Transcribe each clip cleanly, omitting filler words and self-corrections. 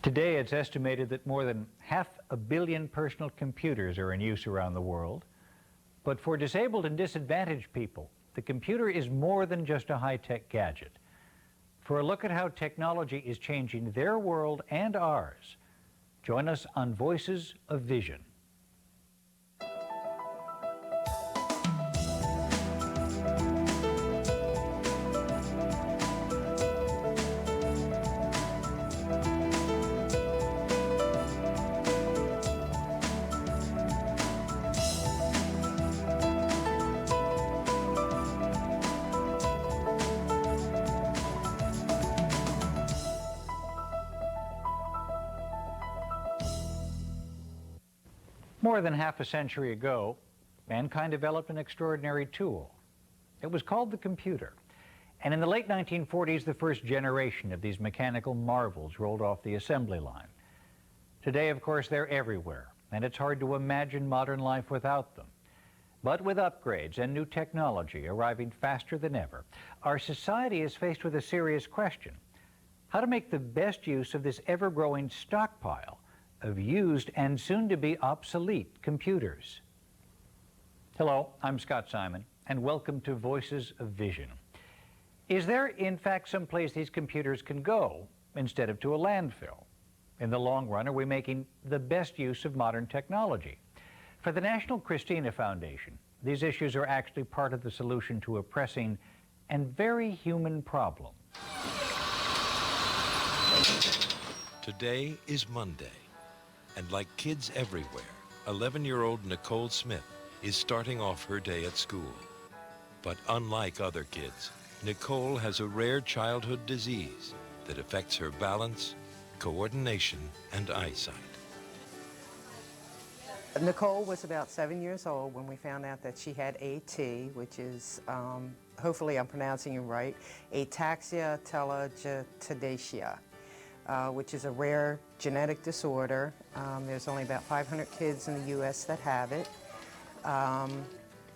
Today, it's estimated that more than 500 million personal computers are in use around the world. But for disabled and disadvantaged people, the computer is more than just a high-tech gadget. For a look at how technology is changing their world and ours, join us on Voices of Vision. More than half a century ago, mankind developed an extraordinary tool. It was called the computer. And in the late 1940s, the first generation of these mechanical marvels rolled off the assembly line. Today, of course, they're everywhere, and it's hard to imagine modern life without them. But with upgrades and new technology arriving faster than ever, our society is faced with a serious question: how to make the best use of this ever-growing stockpile of used and soon-to-be obsolete computers. Hello, I'm Scott Simon, and welcome to Voices of Vision. Is there, in fact, some place these computers can go instead of to a landfill? In the long run, are we making the best use of modern technology? For the National Cristina Foundation, these issues are actually part of the solution to a pressing and very human problem. Today is Monday. And like kids everywhere, 11-year-old Nicole Smith is starting off her day at school. But unlike other kids, Nicole has a rare childhood disease that affects her balance, coordination, and eyesight. Nicole was about 7 years old when we found out that she had AT, which is, hopefully I'm pronouncing it right, ataxia telangiectasia. Which is a rare genetic disorder. There's only about 500 kids in the U.S. that have it.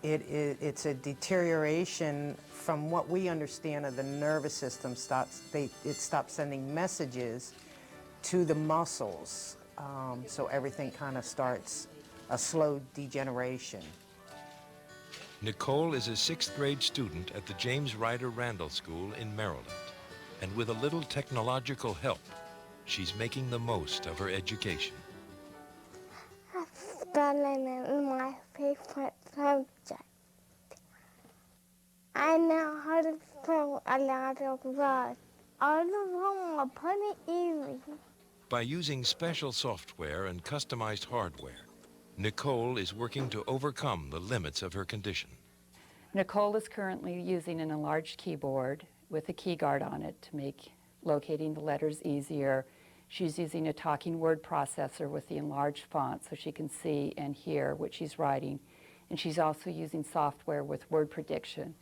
It's a deterioration from what we understand of the nervous system. It stops sending messages to the muscles, so everything kind of starts a slow degeneration. Nicole is a 6th grade student at the James Ryder Randall School in Maryland. And with a little technological help, she's making the most of her education. Spelling is my favorite subject. I know how to spell a lot of words. All of them are pretty easy. By using special software and customized hardware, Nicole is working to overcome the limits of her condition. Nicole is currently using an enlarged keyboard with a key guard on it to make locating the letters easier. She's using a talking word processor with the enlarged font so she can see and hear what she's writing. And she's also using software with word prediction.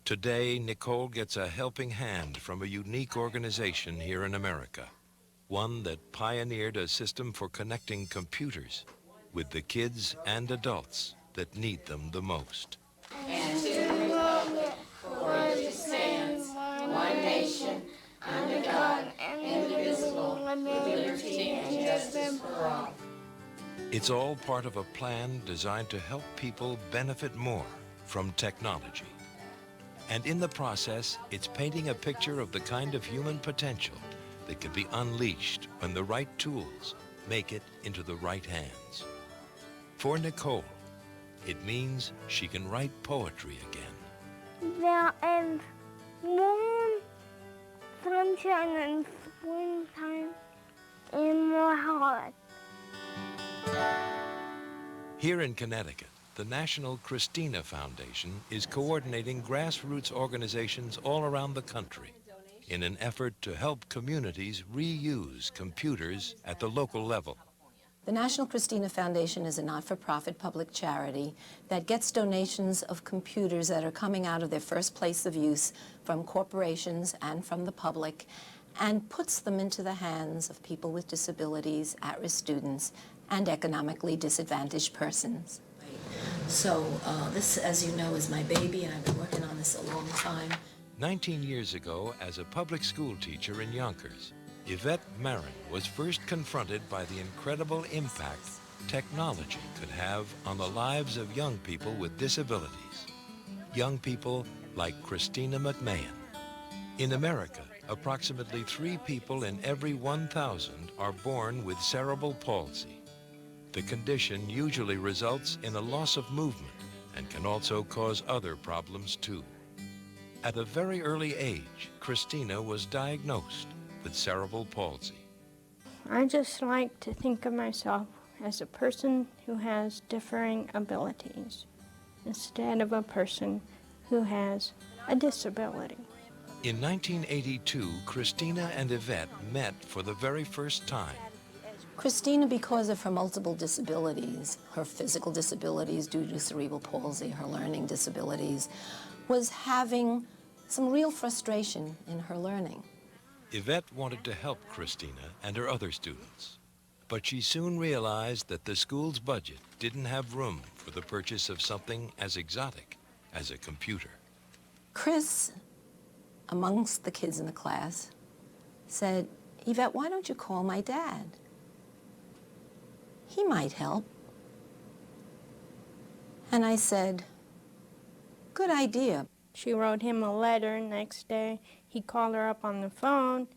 Today, Nicole gets a helping hand from a unique organization here in America, one that pioneered a system for connecting computers with the kids and adults that need them the most. And to the republic for which it stands, one nation, under God, indivisible, with liberty and justice for all. It's all part of a plan designed to help people benefit more from technology. And in the process, it's painting a picture of the kind of human potential that can be unleashed when the right tools make it into the right hands. For Nicole, it means she can write poetry again. There is warm sunshine and springtime in my heart. Here in Connecticut, the National Cristina Foundation is coordinating grassroots organizations all around the country in an effort to help communities reuse computers at the local level. The National Cristina Foundation is a not-for-profit public charity that gets donations of computers that are coming out of their first place of use from corporations and from the public and puts them into the hands of people with disabilities, at-risk students, and economically disadvantaged persons. So this, as you know, is my baby, and I've been working on this a long time. 19 years ago, as a public school teacher in Yonkers, Yvette Marin was first confronted by the incredible impact technology could have on the lives of young people with disabilities. Young people like Cristina McMahon. In America, approximately 3 people in every 1,000 are born with cerebral palsy. The condition usually results in a loss of movement and can also cause other problems too. At a very early age, Cristina was diagnosed with cerebral palsy. I just like to think of myself as a person who has differing abilities instead of a person who has a disability. In 1982, Cristina and Yvette met for the very first time. Cristina, because of her multiple disabilities, her physical disabilities due to cerebral palsy, her learning disabilities, was having some real frustration in her learning. Yvette wanted to help Cristina and her other students, but she soon realized that the school's budget didn't have room for the purchase of something as exotic as a computer. Chris, amongst the kids in the class, said, "Yvette, why don't you call my dad? He might help." And I said, "Good idea." She wrote him a letter. Next day, he called her up on the phone.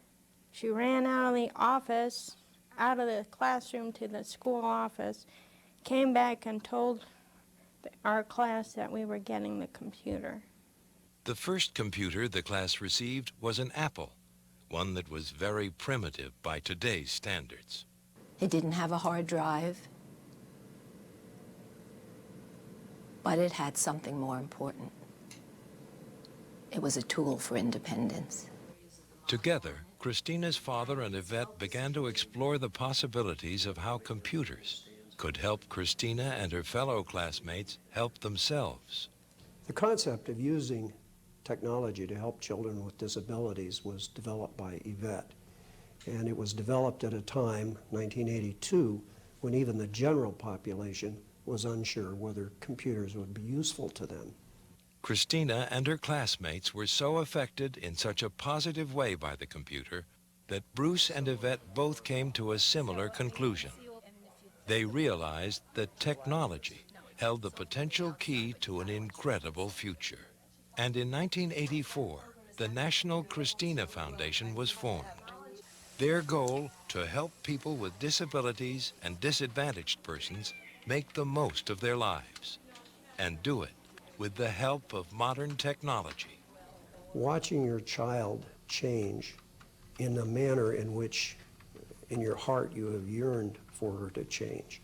She ran out of the office, out of the classroom to the school office, came back and told our class that we were getting the computer. The first computer the class received was an Apple, one that was very primitive by today's standards. It didn't have a hard drive, but it had something more important. It was a tool for independence. Together, Cristina's father and Yvette began to explore the possibilities of how computers could help Cristina and her fellow classmates help themselves. The concept of using technology to help children with disabilities was developed by Yvette. And it was developed at a time, 1982, when even the general population was unsure whether computers would be useful to them. Cristina and her classmates were so affected in such a positive way by the computer that Bruce and Yvette both came to a similar conclusion. They realized that technology held the potential key to an incredible future. And in 1984, the National Cristina Foundation was formed. Their goal, to help people with disabilities and disadvantaged persons make the most of their lives, and do it with the help of modern technology. Watching your child change in the manner in which in your heart you have yearned for her to change,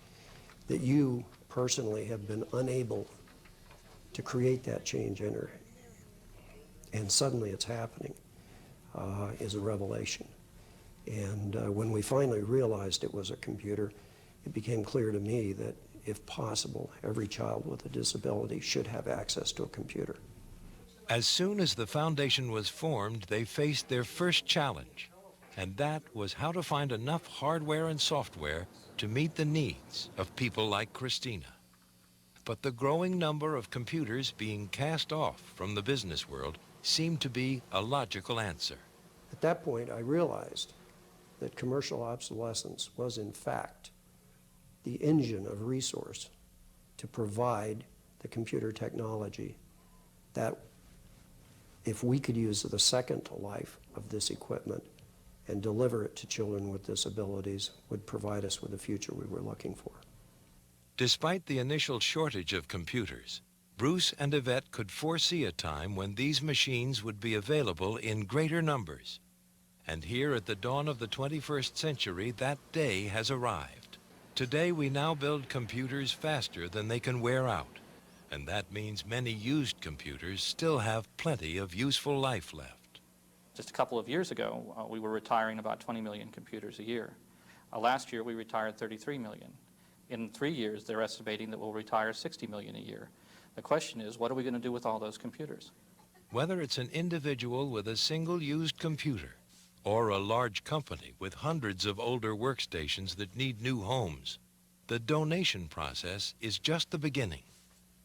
that you personally have been unable to create that change in her, and suddenly it's happening, is a revelation. And when we finally realized it was a computer, it became clear to me that if possible, every child with a disability should have access to a computer. As soon as the foundation was formed, they faced their first challenge, and that was how to find enough hardware and software to meet the needs of people like Cristina. But the growing number of computers being cast off from the business world seemed to be a logical answer. At that point, I realized that commercial obsolescence was, in fact, the engine of resource to provide the computer technology that, if we could use the second life of this equipment and deliver it to children with disabilities, would provide us with the future we were looking for. Despite the initial shortage of computers, Bruce and Yvette could foresee a time when these machines would be available in greater numbers. And here at the dawn of the 21st century, that day has arrived. Today, we now build computers faster than they can wear out. And that means many used computers still have plenty of useful life left. Just a couple of years ago, we were retiring about 20 million computers a year. Last year, we retired 33 million. In 3 years, they're estimating that we'll retire 60 million a year. The question is, what are we going to do with all those computers? Whether it's an individual with a single used computer or a large company with hundreds of older workstations that need new homes, the donation process is just the beginning.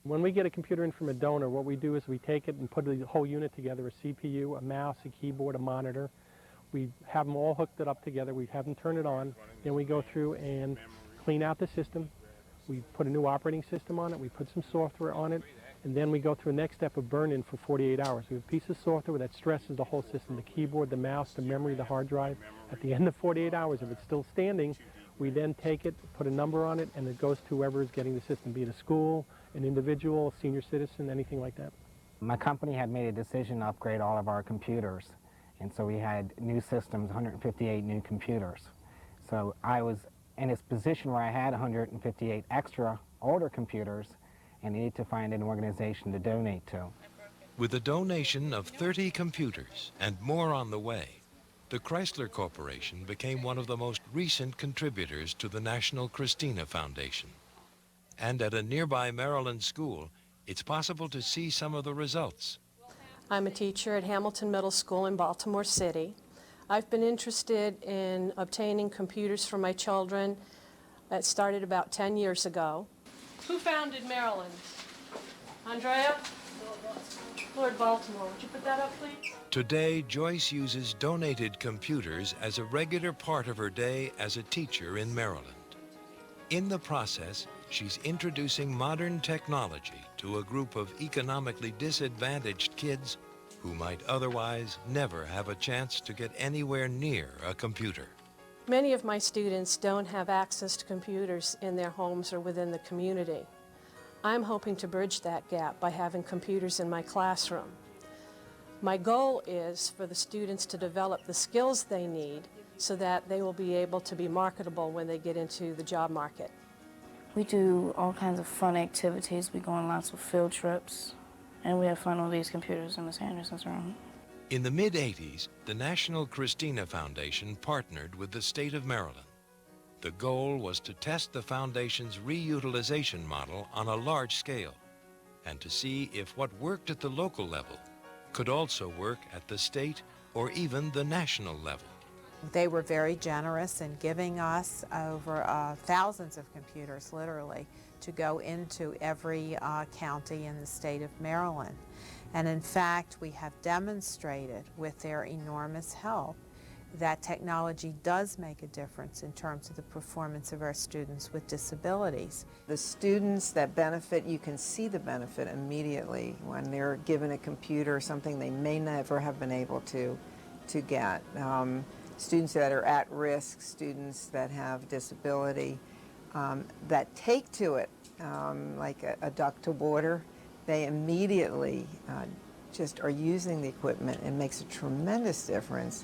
When we get a computer in from a donor, what we do is we take it and put the whole unit together, a CPU, a mouse, a keyboard, a monitor. We have them all hooked it up together. We have them turn it on. Then we go through and clean out the system. We put a new operating system on it. We put some software on it. And then we go through the next step of burn-in for 48 hours. We have a piece of software that stresses the whole system, the keyboard, the mouse, the memory, the hard drive. At the end of 48 hours, if it's still standing, we then take it, put a number on it, and it goes to whoever is getting the system, be it a school, an individual, a senior citizen, anything like that. My company had made a decision to upgrade all of our computers, and so we had new systems, 158 new computers. So I was in this position where I had 158 extra older computers and needed to find an organization to donate to. With a donation of 30 computers and more on the way, the Chrysler Corporation became one of the most recent contributors to the National Cristina Foundation. And at a nearby Maryland school, it's possible to see some of the results. I'm a teacher at Hamilton Middle School in Baltimore City. I've been interested in obtaining computers for my children. That started about 10 years ago. Who founded Maryland? Andrea? Lord Baltimore. Would you put that up, please? Today, Joyce uses donated computers as a regular part of her day as a teacher in Maryland. In the process, she's introducing modern technology to a group of economically disadvantaged kids who might otherwise never have a chance to get anywhere near a computer. Many of my students don't have access to computers in their homes or within the community. I'm hoping to bridge that gap by having computers in my classroom. My goal is for the students to develop the skills they need so that they will be able to be marketable when they get into the job market. We do all kinds of fun activities. We go on lots of field trips, and we have fun with these computers in Miss Anderson's room. In the mid-'80s, the National Cristina Foundation partnered with the state of Maryland. The goal was to test the foundation's reutilization model on a large scale and to see if what worked at the local level could also work at the state or even the national level. They were very generous in giving us over thousands of computers, literally, to go into every county in the state of Maryland. And in fact, we have demonstrated with their enormous help that technology does make a difference in terms of the performance of our students with disabilities. The students that benefit, you can see the benefit immediately when they're given a computer, something they may never have been able to get. Students that are at risk, students that have disability, that take to it like a duck to water, they immediately just are using the equipment. It makes a tremendous difference.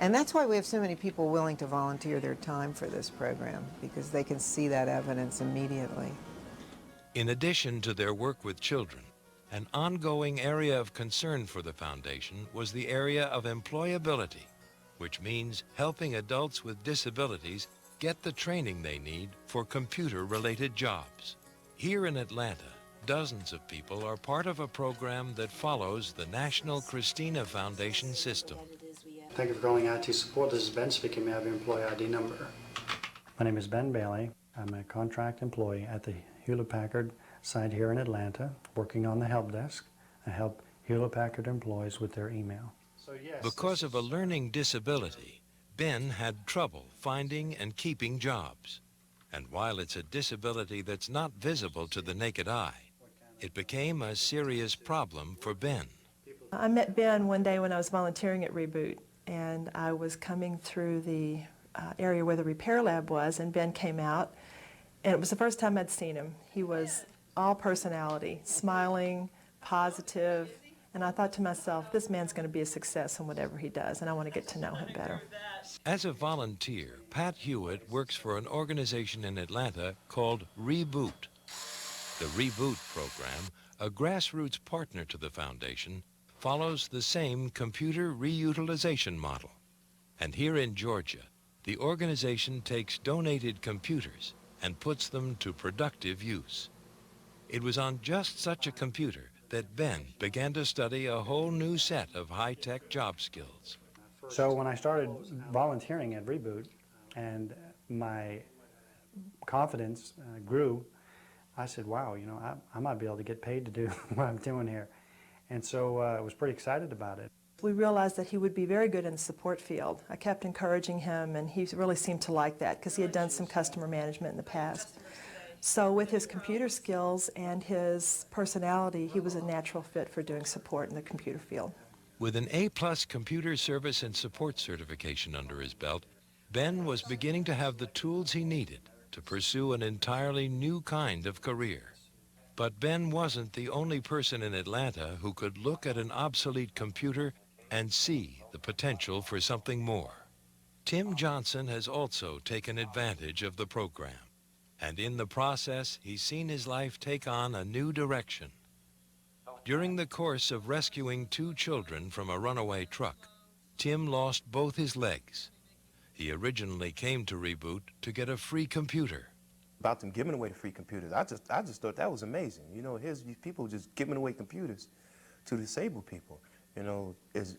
And that's why we have so many people willing to volunteer their time for this program, because they can see that evidence immediately. In addition to their work with children, an ongoing area of concern for the foundation was the area of employability, which means helping adults with disabilities get the training they need for computer-related jobs. Here in Atlanta, dozens of people are part of a program that follows the National Cristina Foundation system. Thank you for calling IT support. This is Ben speaking. May I have your employee ID number? My name is Ben Bailey. I'm a contract employee at the Hewlett-Packard site here in Atlanta, working on the help desk. I help Hewlett-Packard employees with their email. Because of a learning disability, Ben had trouble finding and keeping jobs. And while it's a disability that's not visible to the naked eye, it became a serious problem for Ben. I met Ben one day when I was volunteering at Reboot, and I was coming through the area where the repair lab was, and Ben came out, and it was the first time I'd seen him. He was all personality, smiling, positive, and I thought to myself, this man's going to be a success in whatever he does, and I want to get to know him better. As a volunteer, Pat Hewitt works for an organization in Atlanta called Reboot. The Reboot program, a grassroots partner to the foundation, follows the same computer reutilization model. And here in Georgia, the organization takes donated computers and puts them to productive use. It was on just such a computer that Ben began to study a whole new set of high-tech job skills. So when I started volunteering at Reboot and my confidence grew, I said, wow, you know, I might be able to get paid to do what I'm doing here. And so I was pretty excited about it. we realized that he would be very good in the support field. I kept encouraging him, and he really seemed to like that because he had done some customer management in the past. So with his computer skills and his personality, he was a natural fit for doing support in the computer field. With an A-plus computer service and support certification under his belt, Ben was beginning to have the tools he needed to pursue an entirely new kind of career. But Ben wasn't the only person in Atlanta who could look at an obsolete computer and see the potential for something more. Tim Johnson has also taken advantage of the program, and in the process, he's seen his life take on a new direction. During the course of rescuing 2 children from a runaway truck, Tim lost both his legs. He originally came to Reboot to get a free computer. About them giving away the free computers, I just thought that was amazing. You know, here's these people just giving away computers to disabled people. You know, as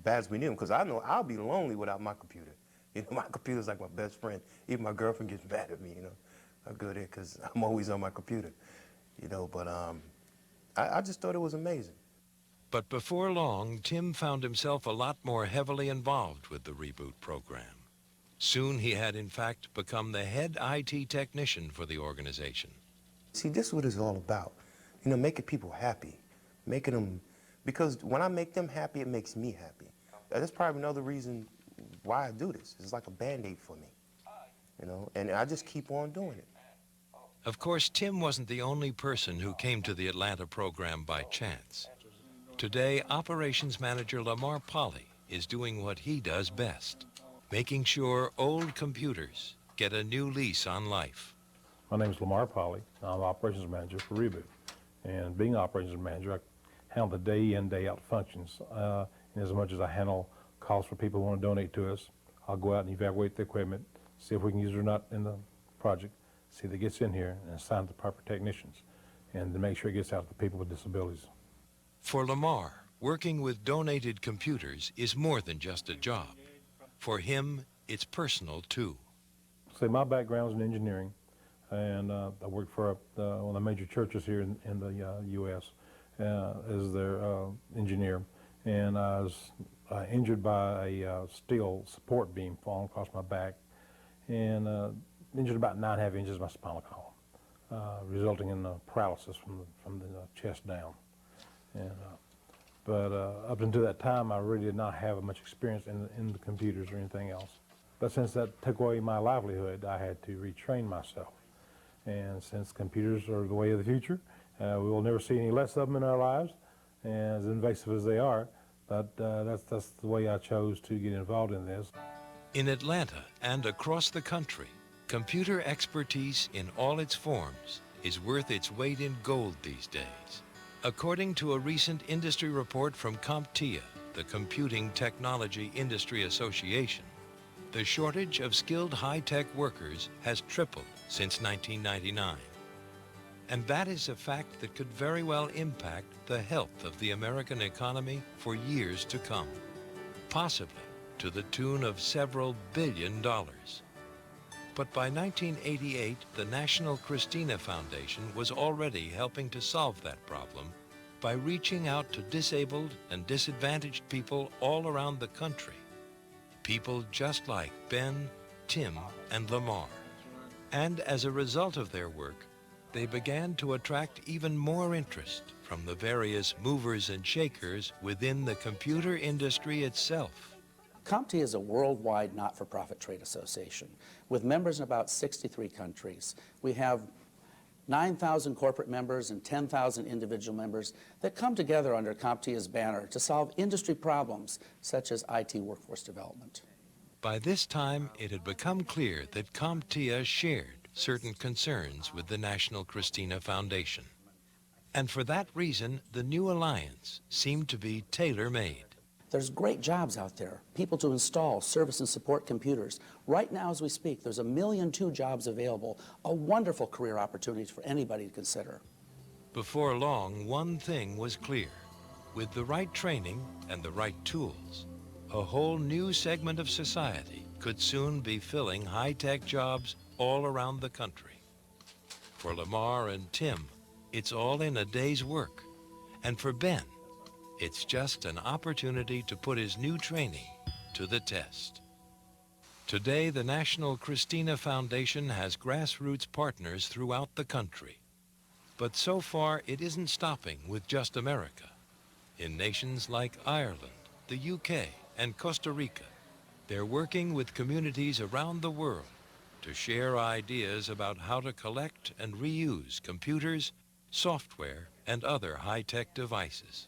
bad as we need them, because I know I'll be lonely without my computer. You know, my computer's like my best friend. Even my girlfriend gets mad at me, you know. I go there because I'm always on my computer, you know, but I just thought it was amazing. But before long, Tim found himself a lot more heavily involved with the Reboot program. Soon he had, in fact, become the head IT technician for the organization. See, this is what it's all about. You know, making people happy, making them, because when I make them happy, it makes me happy. That's probably another reason why I do this. It's like a Band-Aid for me, you know, and I just keep on doing it. Of course, Tim wasn't the only person who came to the Atlanta program by chance. Today, Operations Manager Lamar Polly is doing what he does best, making sure old computers get a new lease on life. My name is Lamar Polly. I'm Operations Manager for Reboot. And being Operations Manager, I handle the day in, day out functions. And as much as I handle calls for people who want to donate to us, I'll go out and evaluate the equipment, see if we can use it or not in the project, see if it gets in here, and assign the proper technicians, and to make sure it gets out to the people with disabilities. For Lamar, working with donated computers is more than just a job. For him, it's personal too. So my background is in engineering, and I worked for one of the major churches here in the U.S. As their engineer, and I was injured by a steel support beam falling across my back, and injured about 9.5 inches of my spinal column, resulting in paralysis from the chest down. And, but up until that time, I really did not have much experience in the computers or anything else. But since that took away my livelihood, I had to retrain myself. And since computers are the way of the future, we will never see any less of them in our lives, and as invasive as they are, but that's the way I chose to get involved in this. In Atlanta and across the country, computer expertise in all its forms is worth its weight in gold these days. According to a recent industry report from CompTIA, the Computing Technology Industry Association, the shortage of skilled high-tech workers has tripled since 1999. And that is a fact that could very well impact the health of the American economy for years to come, possibly to the tune of several $billions. But by 1988, the National Cristina Foundation was already helping to solve that problem by reaching out to disabled and disadvantaged people all around the country. People just like Ben, Tim, and Lamar. And as a result of their work, they began to attract even more interest from the various movers and shakers within the computer industry itself. CompTIA is a worldwide not-for-profit trade association with members in about 63 countries. We have 9,000 corporate members and 10,000 individual members that come together under CompTIA's banner to solve industry problems such as IT workforce development. By this time, it had become clear that CompTIA shared certain concerns with the National Cristina Foundation. And for that reason, the new alliance seemed to be tailor-made. There's great jobs out there, people to install, service, and support computers. Right now, as we speak, there's 1.2 million jobs available, a wonderful career opportunity for anybody to consider. Before long, one thing was clear. With the right training and the right tools, a whole new segment of society could soon be filling high-tech jobs all around the country. For Lamar and Tim, it's all in a day's work. And for Ben, It's just an opportunity to put his new training to the test. Today, the National Cristina Foundation has grassroots partners throughout the country. But so far, it isn't stopping with just America. In nations like Ireland, the UK, and Costa Rica, they're working with communities around the world to share ideas about how to collect and reuse computers, software, and other high-tech devices.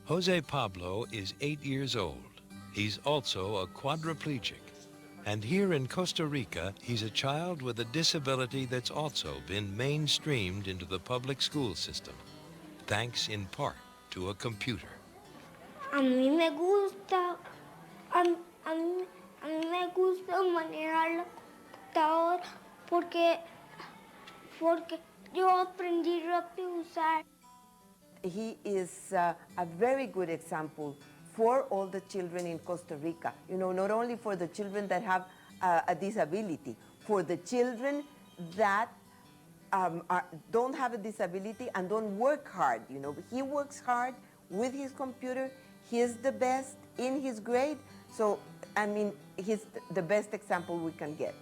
Jose Pablo is 8 years old. He's also a quadriplegic. And here in Costa Rica, he's a child with a disability that's also been mainstreamed into the public school system, thanks in part to a computer. A mí me gusta, a mí me gusta manejar la computadora porque yo aprendí rápido a usar. He is a very good example for all the children in Costa Rica. You know, not only for the children that have a disability, for the children that don't have a disability and don't work hard. You know, he works hard with his computer. He is the best in his grade. So, I mean, he's the best example we can get.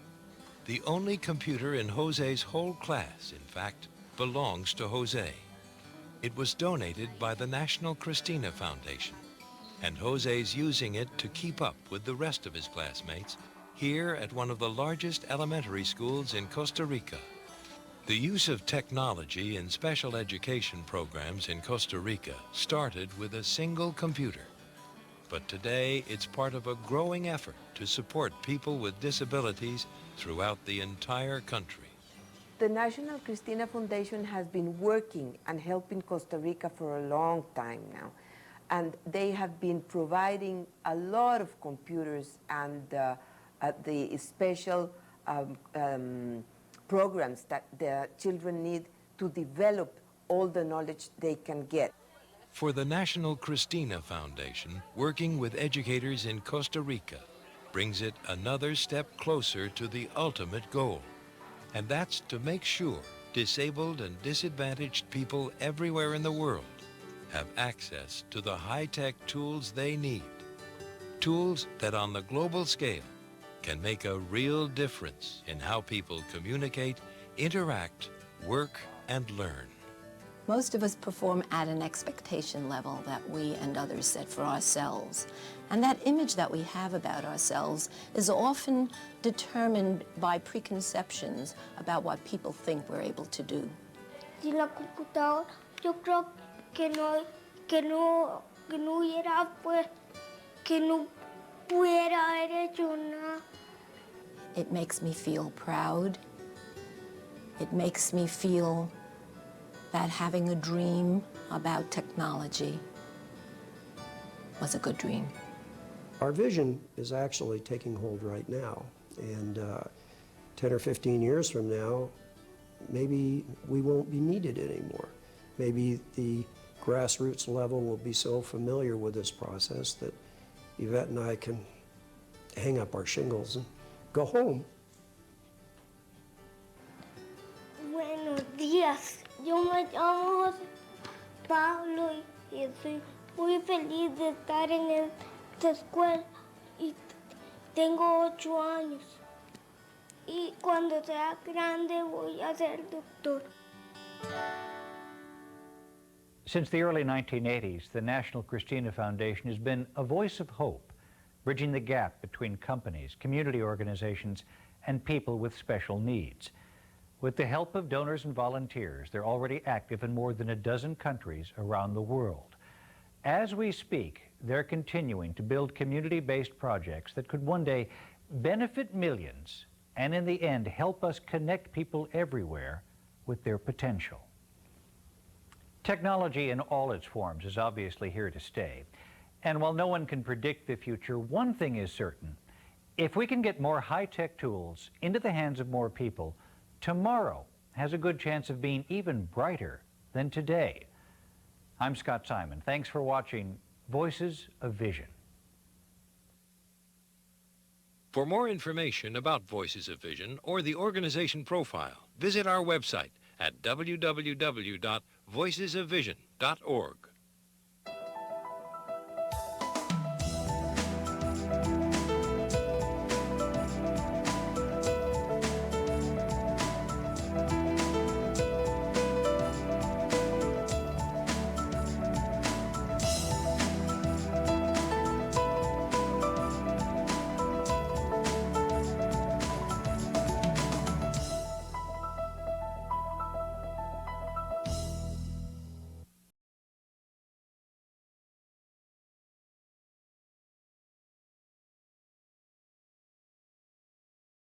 The only computer in Jose's whole class, in fact, belongs to Jose. It was donated by the National Cristina Foundation, and Jose's using it to keep up with the rest of his classmates here at one of the largest elementary schools in Costa Rica. The use of technology in special education programs in Costa Rica started with a single computer. But today, it's part of a growing effort to support people with disabilities throughout the entire country. The National Cristina Foundation has been working and helping Costa Rica for a long time now. And they have been providing a lot of computers and the special programs that the children need to develop all the knowledge they can get. For the National Cristina Foundation, working with educators in Costa Rica brings it another step closer to the ultimate goal. And that's to make sure disabled and disadvantaged people everywhere in the world have access to the high-tech tools they need. Tools that on the global scale can make a real difference in how people communicate, interact, work, and learn. Most of us perform at an expectation level that we and others set for ourselves. And that image that we have about ourselves is often determined by preconceptions about what people think we're able to do. Si la computadora, yo creo que no hubiera, pues, que no pudiera haber hecho nada. It makes me feel proud. It makes me feel that having a dream about technology was a good dream. Our vision is actually taking hold right now, and 10 or 15 years from now, maybe we won't be needed anymore. Maybe the grassroots level will be so familiar with this process that Yvette and I can hang up our shingles and go home. Buenos días. Yo me llamo José Pablo y estoy muy feliz de estar en esta escuela y tengo 8 años. Y cuando sea grande voy a ser doctor. Since the early 1980s, the National Cristina Foundation has been a voice of hope, bridging the gap between companies, community organizations, and people with special needs. With the help of donors and volunteers, they're already active in more than a dozen countries around the world. As we speak, they're continuing to build community-based projects that could one day benefit millions and in the end help us connect people everywhere with their potential. Technology in all its forms is obviously here to stay. And while no one can predict the future, one thing is certain. If we can get more high-tech tools into the hands of more people, tomorrow has a good chance of being even brighter than today. I'm Scott Simon. Thanks for watching Voices of Vision. For more information about Voices of Vision or the organization profile, visit our website at www.voicesofvision.org.